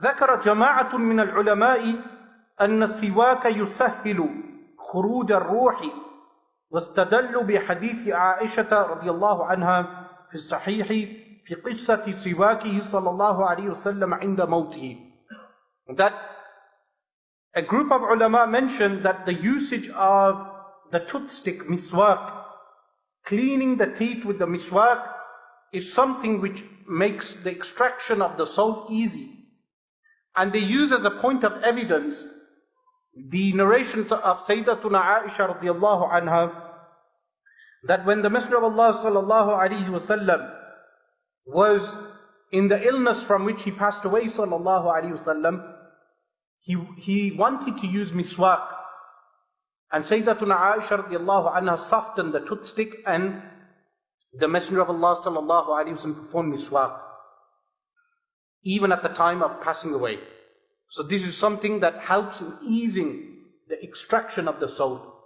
ذكر جماعة من العلماء أن السواك يسهل خروج الروح واستدلوا بحديث عائشة رضي الله عنها في الصحيح في قصة سواكه صلى الله عليه وسلم عند موته. That a group of ulama mentioned that the usage of the toothstick, miswak, cleaning the teeth with the miswak, is something which makes the extraction of the soul easy. And they use as a point of evidence the narrations of Sayyidatuna Aisha radiallahu anha, that when the Messenger of Allah sallallahu alayhi wasallam was in the illness from which he passed away sallallahu alayhi wasallam, he wanted to use miswak. And Sayyidatuna Aisha radiallahu anha softened the toothstick, and the Messenger of Allah sallallahu alayhi wasallam performed miswak, even at the time of passing away. So this is something that helps in easing the extraction of the soul.